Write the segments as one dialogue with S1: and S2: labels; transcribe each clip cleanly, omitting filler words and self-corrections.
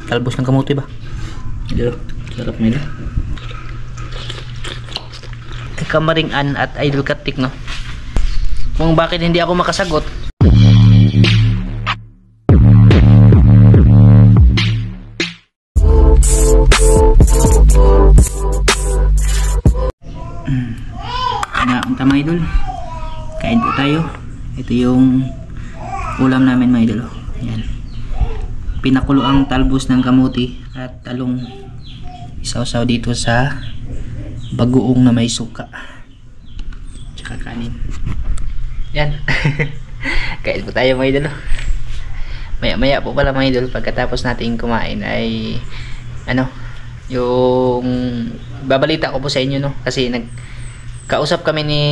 S1: talbos ng kamote ba? Idol, sarap mo idol. Kamaringan at Idol Katik, no? Kung bakit hindi ako makasagot. Mga idol, kain po tayo. Ito yung ulam namin mga idol. Ayan. Pinakulo ang talbos ng kamuti at talong isaw-saw dito sa bagoong na may suka tsaka kanin. Yan. Kain po tayo mga idol. Maya-maya po pala mga idol, pagkatapos natin kumain ay yung babalita ko po sa inyo, no? Kasi kausap kami ni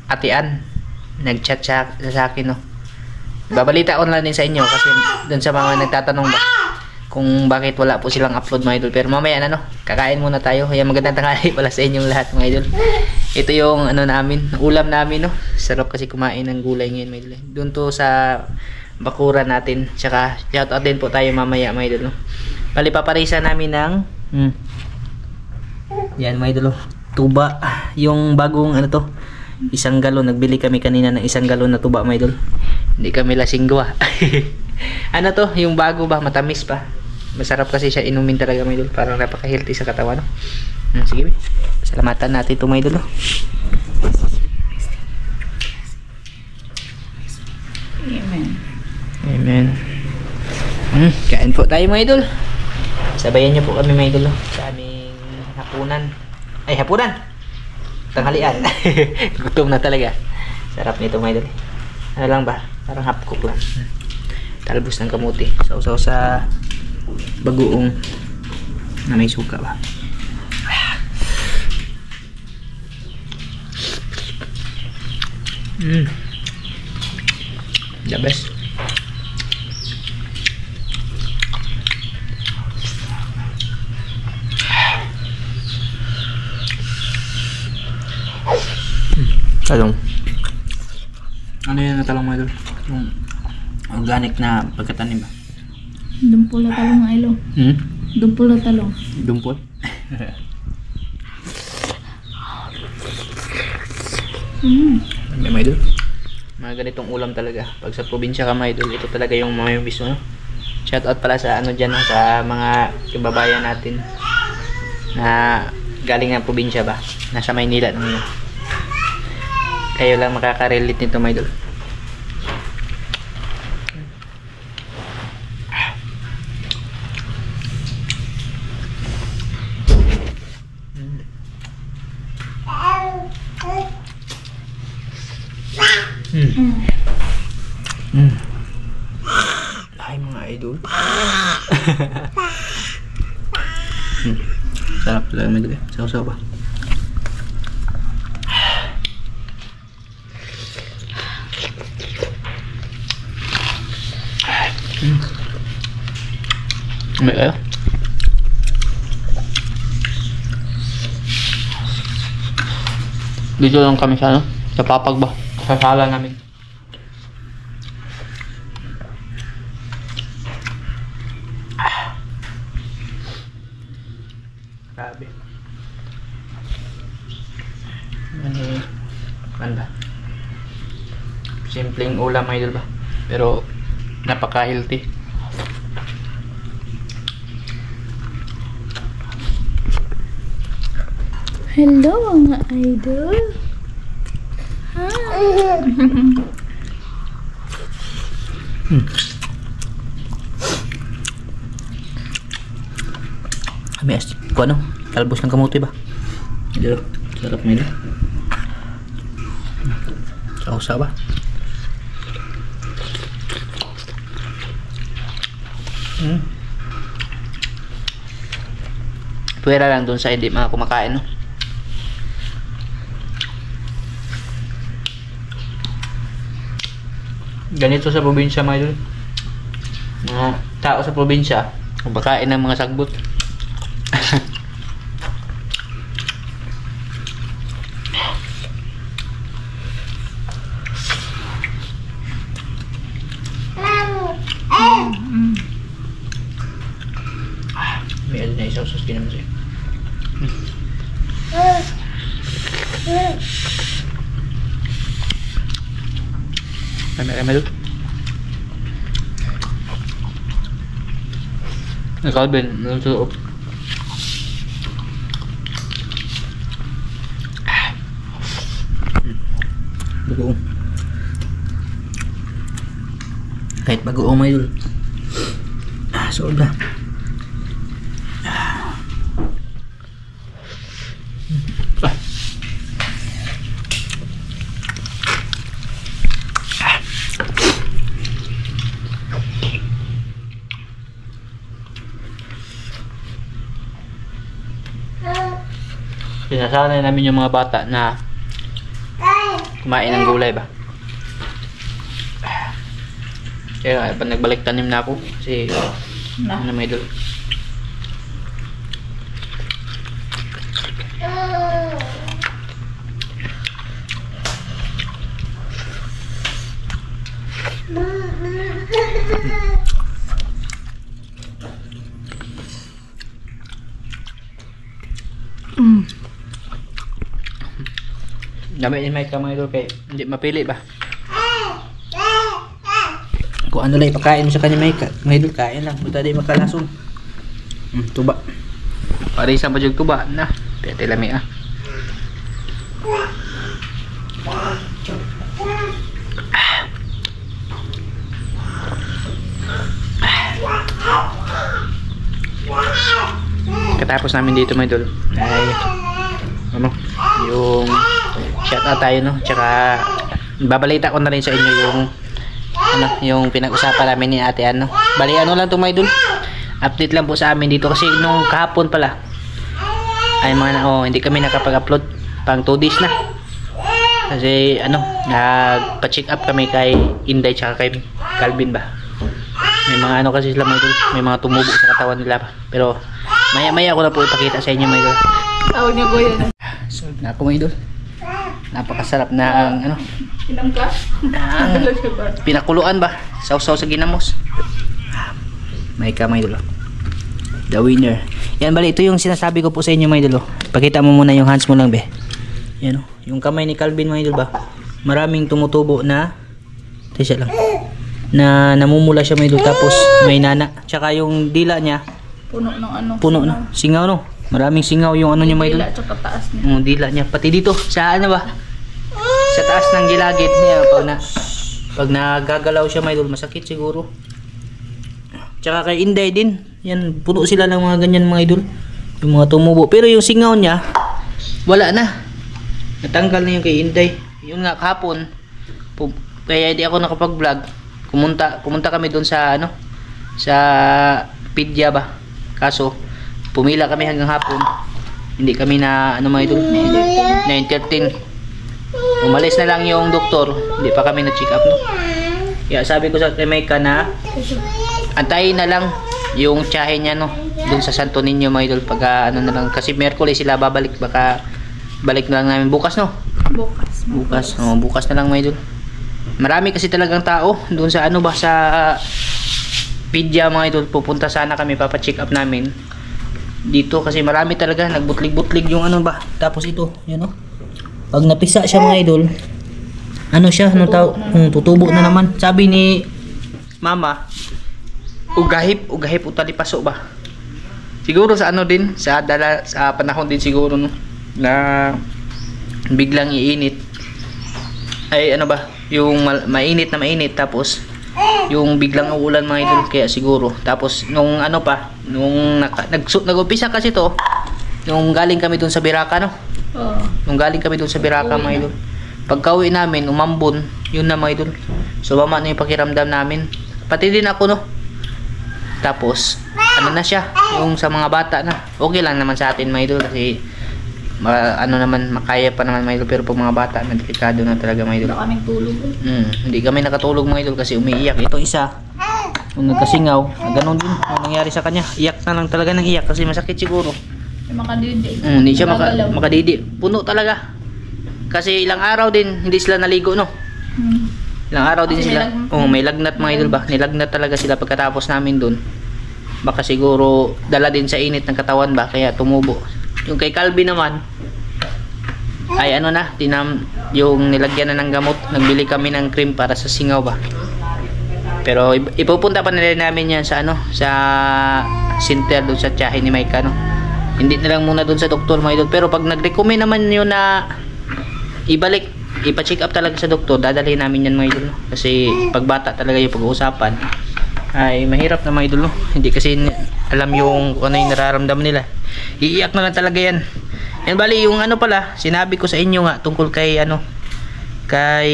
S1: Ate Ann, nag-chat sa akin, no? Babalita ko na din sa inyo kasi dun sa mga nagtatanong ba kung bakit wala po silang upload mga idol. Pero mamaya na, no? Kakain muna tayo. Kaya magandang tanghali pala sa inyong lahat mga idol. Ito yung namin, ulam namin, no? Sarap kasi kumain ng gulay ngayon mga idol. Dun to sa bakuran natin. Tsaka shoutout din po tayo mamaya mga idol, no? Bali paparisa namin ng yan mga idol, tuba, yung bagong isang galon. Nagbili kami kanina ng isang galon na tuba mga idol. Hindi kami lasing gawa. To, yung bago ba, matamis pa. Masarap kasi siya inumin talaga mga idol. Parang napaka-healthy sa katawan, no? Sige, salamatan natin ito mga idol, no? Amen. Amen. Kain po tayo mga idol. Sabayan niyo po kami mga idol, no? Sa aming hapunan. Ay, hapunan! Tanghalian. Gutom na talaga. Sarap nito mga idol. Ano lang ba? Parang half cook lang. Talbos ng kamuti. Sausaw sa bagoong na may suka ba. The best. Talong. Ano yan na talong mga idol? Yung organic na pagkatanim ba?
S2: Dumpol na talong mga ilo. Dumpol na talong.
S1: Dumpol? May mga idol. Mga ganitong ulam talaga. Pag sa probinsya ka mga idol, ito talaga yung mayumis mo, no? Shoutout pala sa dyan, no? Sa mga kababayan natin na galing ng probinsya ba? Nasa Maynila naman. Kayo lang makaka-relate nito mga idol. Ay mga idol. Sarap talaga mga idol. Saw-saw ba? May kayo? Dito lang kami sa sa papag ba? Sa sala namin. Grabe. Ano ba? Simpleng ulam idol ba? Pero napaka-healthy.
S2: Hello mga idol. Hi.
S1: May asip ko talbos ng kamote ba? Idol, sarap mo idol. Sausa ba? Pwera lang dun sa hindi mga kumakain, no? Ganito sa probinsya mga idol. Mga tao sa probinsya kumakain ng mga sagbot. May ano na isang sauce din naman sa'yo. Kami doon. Calvin, ano sa loob? Bagoong. Kahit bagoong may dul. Sold na. Sinasanay namin yung mga bata na kumain ng gulay ba. Kaya pag nagbalik tanim na ako kasi ano may idol. Dami ni Mike mga idol kay hindi mapili ba. Kung ano lang ipakain mo sa kanya Mike, mga idol kain lang. Buta di makalason. Tuba. Parisan pa jud tuba na. Pete lami ah. Katapos namin dito mga idol ay ano yung shout out tayo no, tsaka babalita ko na rin sa inyo yung ano, yung pinag-usapan namin ni Ate ano. Bali ano lang to mga idol, update lang po sa amin dito kasi nung kahapon pala ay mga hindi kami nakapag-upload pang 2 days na kasi ano, nagpa-check up kami kay Inday tsaka kay Calvin ba. May mga ano kasi sila mga idol, may mga tumubo sa katawan nila pa. Pero maya-maya ako na po ipakita sa inyo mga idol.
S2: Tawag niya ko yan.
S1: So, na ako mga idol. Napakasarap na ang ano.
S2: Inam ka?
S1: Pinakuluan ba? Sausaw sa ginamos. May ka mga idol. The winner. Yan bali, ito yung sinasabi ko po sa inyo mga idol. Pakita mo muna yung hands mo lang be. Yan o. Yung kamay ni Calvin mga idol ba. Maraming tumutubo na tesya lang. Na namumula siya mga idol. Tapos may nana. Tsaka yung dila niya.
S2: Puno ng ano.
S1: Puno na. Singaw no. Maraming singaw yung ano niya mga idol.
S2: Dila tsaka taas niya.
S1: Dila niya. Pati dito. Sa ano ba? Sa taas ng gilagid niya. Pag nagagalaw siya mga idol. Masakit siguro. Tsaka kay Inday din. Yan. Puno sila ng mga ganyan mga idol. Yung mga tumubo. Pero yung singaw niya. Wala na. Natanggal na yung kay Inday. Yun nga kahapon. Kaya hindi ako nakapag-vlog. Pumunta kami doon sa ano. Sa Pidya ba. Kaso pumila kami hanggang hapon. Hindi kami na ano mga idol 9:13. Umalis na lang yung doktor. Hindi pa kami na-check up no. Kaya sabi ko sa Mika na antayin na lang yung tiyahe niya no doon sa Santo Niño mga idol pag ano na lang kasi Miyerkules sila babalik, baka balik na lang namin bukas no. Bukas na lang mga idol. Marami kasi talagang tao doon sa ano ba sa Pidya mga idol. Pupunta sana kami, papa-check up namin dito kasi marami talaga nagbutlig-butlig yung ano ba. Tapos ito, yan o. Pag napisa siya mga idol, ano siya, tutubo na naman. Sabi ni Mama, ugahip utalipaso ba. Siguro sa ano din, sa panahon din siguro no, na biglang iinit. Ay ano ba, yung mainit na mainit tapos yung biglang uulan mga idol kaya siguro. Tapos nung ano pa, nung nag-umpisa kasi to, nung galing kami dun sa Biraca no. Nung galing kami dun sa Biraca mga idol. Pagka-uwi namin, umambon, yun na mga idol. So mama na yung pakiramdam namin. Pati din ako no. Tapos ano na siya, yung sa mga bata na. Okay lang naman sa atin mga idol kasi ano naman, makaya pa naman mga idol, pero pag mga bata na delikado na talaga mga idol.
S2: Wala kaming tulog.
S1: Hindi kami nakatulog mga idol kasi umiiyak. Ito isa, nung nagkasingaw, ganun din ang nangyari sa kanya. Iyak na lang talaga ng iyak kasi masakit siguro.
S2: Makadidi.
S1: Hindi siya makadidi. Puno talaga. Kasi ilang araw din hindi sila naligo no. Ilang araw din sila. May lagnat mga idol ba. Nilagnat talaga sila pagkatapos namin doon. baka siguro dala din sa init ng katawan ba kaya tumubo. Yung kay Calvin naman ay ano na, yung nilagyan na ng gamot. Nagbili kami ng cream para sa singaw ba. Pero ipupunta pa nila namin yan sa ano, sa center doon sa tiyahin ni Mike ano. Hindi na lang muna doon sa doktor mga idol. Pero pag nag-recommend naman yun na ibalik, ipa-check up talaga sa doktor, dadalhin namin yan mga idol. Kasi pag bata talaga yung pag-uusapan ay mahirap na mga idol. Hindi kasi alam yung ano yung nararamdaman nila. Iiyak na lang talaga yan. Yan bali yung ano pala, sinabi ko sa inyo nga tungkol kay ano, kay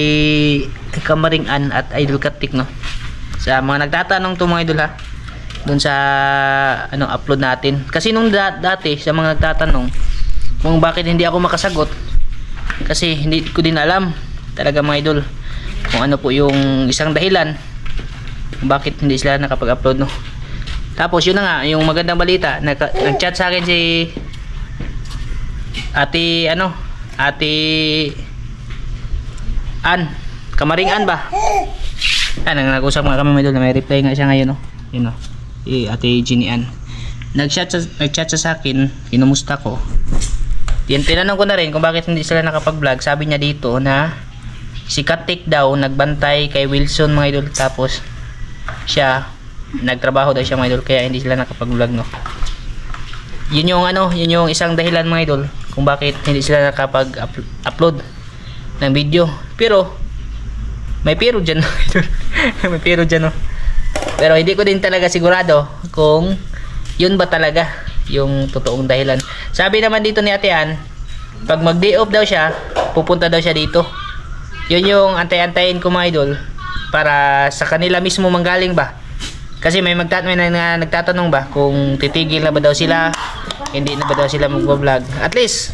S1: Kamaring Ann at Idol Katik no. Sa mga nagtatanong to mga idol ha, doon sa ano upload natin. Kasi nung dati sa mga nagtatanong kung bakit hindi ako makasagot, kasi hindi ko din alam talaga mga idol kung ano po yung isang dahilan kung bakit hindi sila nakapag-upload no. Tapos yun na nga, yung magandang balita, nag-chat sa akin si Ate Ann, Kamaring Ann ba? Nag-usap nga kami mga idol, may reply nga siya ngayon no. Yun no. Ate Jenny Ann. Nag-chat sa akin, kinumusta ko. Tinanong ko na rin kung bakit hindi sila nakapag-vlog. Sabi niya dito na si Katik daw nagbantay kay Wilson mga idol, tapos siya nagtrabaho daw siya mga idol, kaya hindi sila nakapag-vlog no. Yun yung ano, yun yung isang dahilan mga idol kung bakit hindi sila nakapag-upload ng video. Pero may pero dyan may pero dyan no. Pero hindi ko din talaga sigurado kung yun ba talaga yung totoong dahilan. Sabi naman dito ni Ate Ann, pag mag-day off daw siya, pupunta daw siya dito. Yun yung antay-antayin ko mga idol, para sa kanila mismo manggaling ba. Kasi may nagtatanong ba kung titigil na ba daw sila, hindi na ba daw sila mag-vlog. At least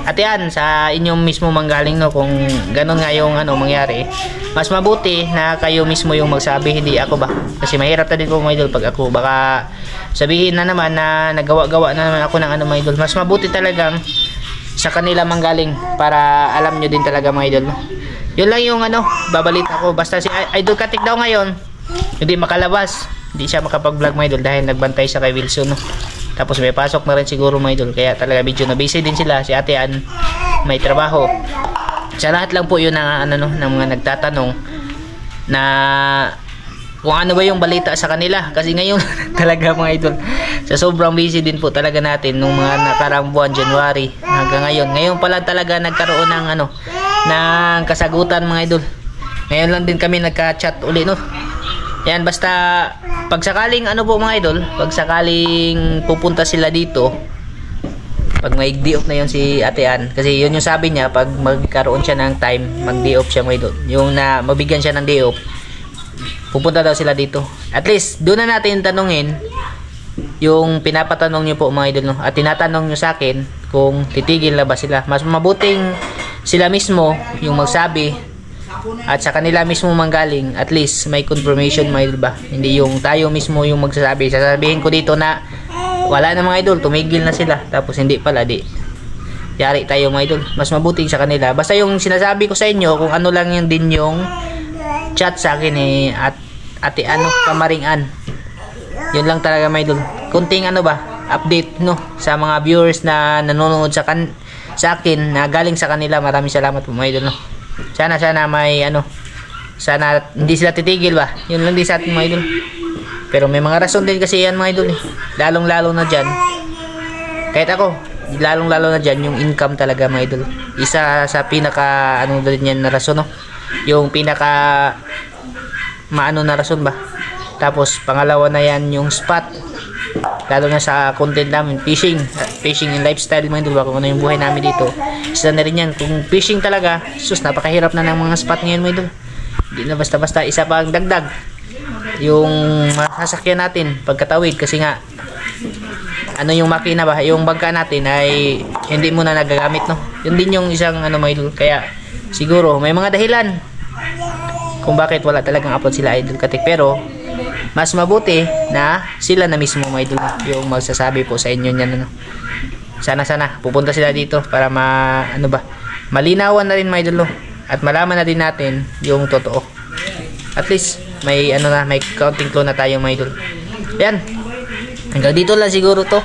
S1: Ate Ann, sa inyong mismo manggaling no, kung ganun nga yung ano mangyari, mas mabuti na kayo mismo yung magsabi, hindi ako ba. Kasi mahirap na din po mga idol pag ako, baka sabihin na naman na nagawa-gawa na naman ako ng ano mga idol. Mas mabuti talagang sa kanila manggaling para alam nyo din talaga mga idol. Yun lang yung ano, babalita ko. Basta si Idol Katik daw ngayon hindi makalabas, hindi siya makapag-vlog mga idol dahil nagbantay siya kay Wilson no. Tapos may pasok na rin siguro mga idol, kaya talaga medyo na busy din sila. Si Ate Ann may trabaho. Sa lahat lang po yun ng ano no, ng mga nagtatanong na kung ano ba yung balita sa kanila. Kasi ngayon talaga mga idol, sa sobrang busy din po talaga natin nung mga nakarang buwan, January hanggang ngayon. Ngayon pala talaga nagkaroon ng ano, ng kasagutan mga idol. Ngayon lang din kami nagka-chat uli no. Yan, basta pag sakaling ano po mga idol, pag sakaling pupunta sila dito, pag may day off na yun si Ate Ann, kasi yun yung sabi niya, pag magkaroon siya ng time, mag day off siya mga idol, yung na mabigyan siya ng day off, pupunta daw sila dito. At least doon na natin tanungin yung pinapatanong niyo po mga idol no? At tinatanong niyo sa akin kung titigil na ba sila. Mas mabuting sila mismo yung magsabi at sa kanila mismo manggaling, at least may confirmation mga idol ba. Hindi yung tayo mismo yung magsasabi. Sasabihin ko dito na wala na mga idol, tumigil na sila, tapos hindi pala, di yari tayo mga idol. Mas mabuting sa kanila. Basta yung sinasabi ko sa inyo, kung ano lang yun din yung chat sa akin at Ate ano, Kamaring Ann, yun lang talaga mga idol. Kunting ano ba, update no sa mga viewers na nanonood sa akin na galing sa kanila. Maraming salamat po mga idol no. Sana may ano, sana hindi sila titigil ba. Yun lang din sa atin mga idol. Pero may mga rason din kasi yan mga idol lalong lalo na dyan, kahit ako, lalong lalo na dyan yung income talaga mga idol. Isa sa pinaka ano din yan na rason no, yung pinaka maano na rason ba. Tapos pangalawa na yan yung spot, lalo na sa content namin, fishing and lifestyle mga idol, kung ano yung buhay namin dito. Isa na rin yan. Kung fishing talaga, sus, napakahirap na ng mga spot ngayon mga idol. Hindi na basta-basta. Isa pa ang dagdag, yung masasakyan natin pagkatawid, kasi nga ano yung makina ba, yung bangka natin ay hindi mo na nagagamit no. Yun din yung isang ano mga idol. Kaya siguro may mga dahilan kung bakit wala talagang upload sila Idol Katik, pero mas mabuti na sila na mismo mga idol yung magsasabi po sa inyo niyan ano. Sana pupunta sila dito para ano ba, malinawan na rin mga idol at malaman na din natin yung totoo. At least may ano na, may counting clue na tayo mga idol. Yan, Hanggang dito lang siguro to.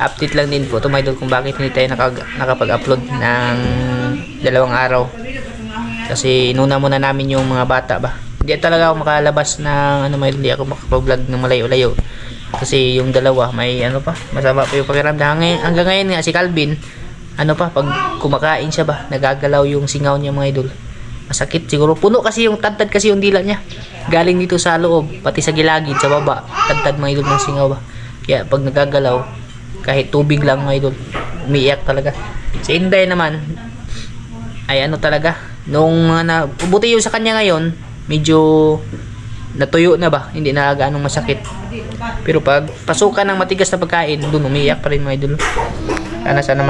S1: Update lang din po to mga idol kung bakit hindi tayo nakapag-upload ng 2 araw. Kasi inuna muna namin yung mga bata ba. Hindi talaga ako makalabas ng hindi ako makapag-vlog ng malayo-layo. Kasi yung dalawa may masama pa yung pakiramdam. Hanggang ngayon nga si Calvin, pag kumakain siya ba, nagagalaw yung singaw niya mga idol. Masakit siguro. Puno kasi yung tadtad kasi yung dila niya. Galing dito sa loob, pati sa gilagid, sa baba. Tadtad mga idol ng singaw ba. Kaya pag nagagalaw, kahit tubig lang mga idol, umiiyak talaga. Si Inday naman, ay talaga. Nung buti yung sa kanya ngayon, medyo natuyo na ba. Hindi na gaanong masakit. Pero pag pasukan ng matigas na pagkain, dun umiiyak pa rin mga idol. Sana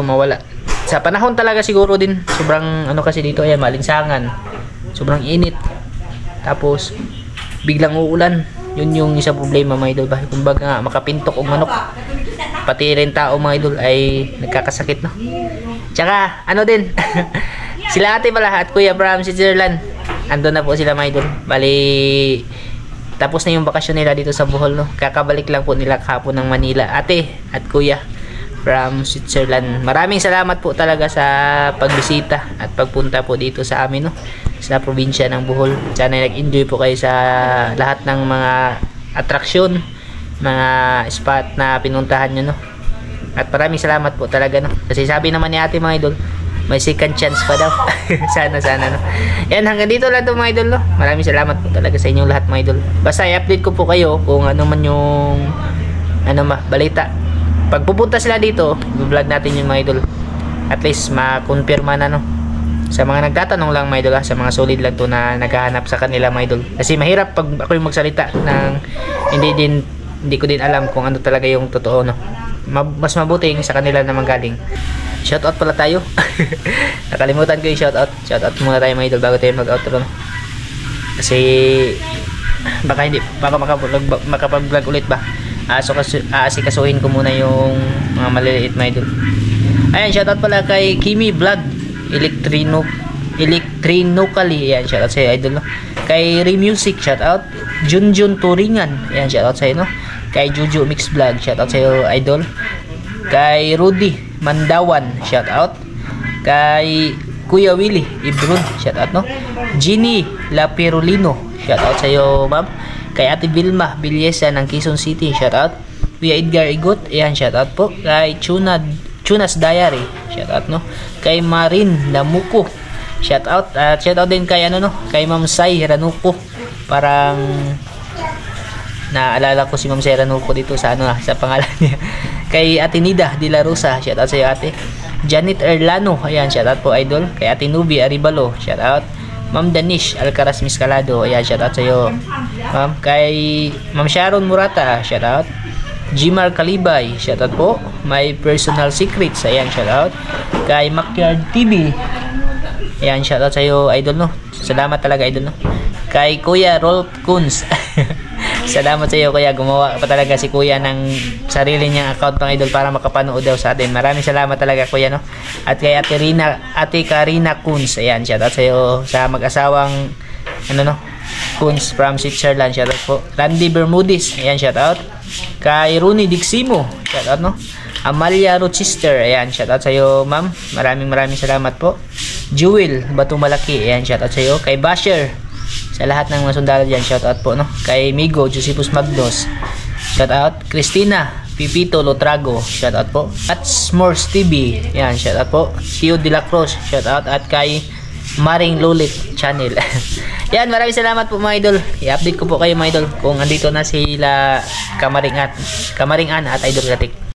S1: mawala. Sa panahon talaga siguro din, sobrang kasi dito, ayan, malinsangan. Sobrang init. Tapos biglang uulan. Yun yung isang problema mga idol ba. Kumbaga nga makapintok og manok. Pati rin tao mga idol ay nagkakasakit, no. Tsaka din. Sila ate pala at Kuya from Switzerland. Andun na po sila mga idol. Bali tapos na yung bakasyon nila dito sa Bohol, no. Kakabalik lang po nila kahapon ng Manila. Ate at Kuya from Switzerland. Maraming salamat po talaga sa pagbisita at pagpunta po dito sa amin, no, sa probinsya ng Bohol. Sana nag-enjoy po kayo sa lahat ng mga atraksyon, mga spot na pinuntahan nyo, no. At maraming salamat po talaga, no. Kasi sabi naman ni ate mga idol, may second chance pa daw. sana, no. Yan, hanggang dito lang to mga idol, no. Maraming salamat po talaga sa inyong lahat mga idol. Basta i-update ko po kayo kung ano man yung balita. Pag pupunta sila dito, i-vlog natin yung mga idol. At least ma-confirma na, no. Sa mga nagtatanong lang mga idol, sa mga solid lang to na naghahanap sa kanila mga idol. Kasi mahirap pag ako yung magsalita ng hindi ko din alam kung ano talaga yung totoo, no. Mas mabuting sa kanila na manggaling. Shoutout pala tayo. Nakalimutan ko yung shoutout. Shoutout muna tayo mga idol bago tayo mag-outro, no. Kasi baka hindi makapag-vlog ulit ba. So asikasuhin ko muna yung mga maliliit mga idol. Ayan, shoutout pala kay Kimi Vlog Electrinically. Ayan, shoutout sa idol, no. Kay Remusic, shoutout. Junjun Turingan, ayan, shoutout sa no. Kay Juju Mix Vlog, shoutout sa idol. Kay Rudy Mandawan, shoutout. Kay Kuya Willie Ibrun, shoutout, no. Ginny Lapirulino, shoutout sa iyo ma'am. Kay Ate Vilma Bilyesa ng Quezon City, shoutout. Kuya Edgar Igot, ayan, shoutout po. Kay Chunas Diary, shoutout, no. Kay Marin Lamuko, shoutout. At shoutout din kay kay Ma'am Sai Ranuko. Parang naalala ko si Ma'am Sai Ranuko dito sa sa pangalan niya. Kay Ate Nida De La Rosa, shoutout sa iyo ate. Janet Erlano, ayan, shoutout po idol. Kay Ate Nubi Aribalo, shoutout. Ma'am Danish Alcaraz Miscalado, ayan, shoutout sa iyo ma'am. Kay Ma'am Sharon Murata, shoutout. Jimar Kalibay, shoutout po. My Personal Secrets, ayan, shoutout. Kay Makyard TV, ayan, shoutout sa iyo idol, no. Salamat talaga idol, no. Kay Kuya Rolf Kunz salamat sa iyo kuya, gumawa pa talaga si kuya ng sarili niyang account pang idol para makapanood daw sa atin. Maraming salamat talaga kuya, no. At kay Ate Karina Kunz, ayan, shoutout sa iyo sa mag-asawang Kunz from Switzerland, shoutout po. Randy Bermudez, ayan, shoutout. Kay Rooney Diximo, shoutout, no. Amalia Rochester, ayan, shoutout sa iyo ma'am. Maraming salamat po. Jewel Batumalaki, ayan, shoutout sa iyo. Kay Basher, sa lahat ng mga sundalo dyan, shoutout po, no. Kay Migo Josephus Magdos, shoutout. Christina Pipito Lotrago, shoutout po. At S'mores TV, yan, shoutout po. Tio De La Cruz, shoutout. At kay Maring Lulit Channel. Yan, maraming salamat po mga idol. I-update ko po kayo mga idol kung andito na sila Kamaring An at Idol Gatik.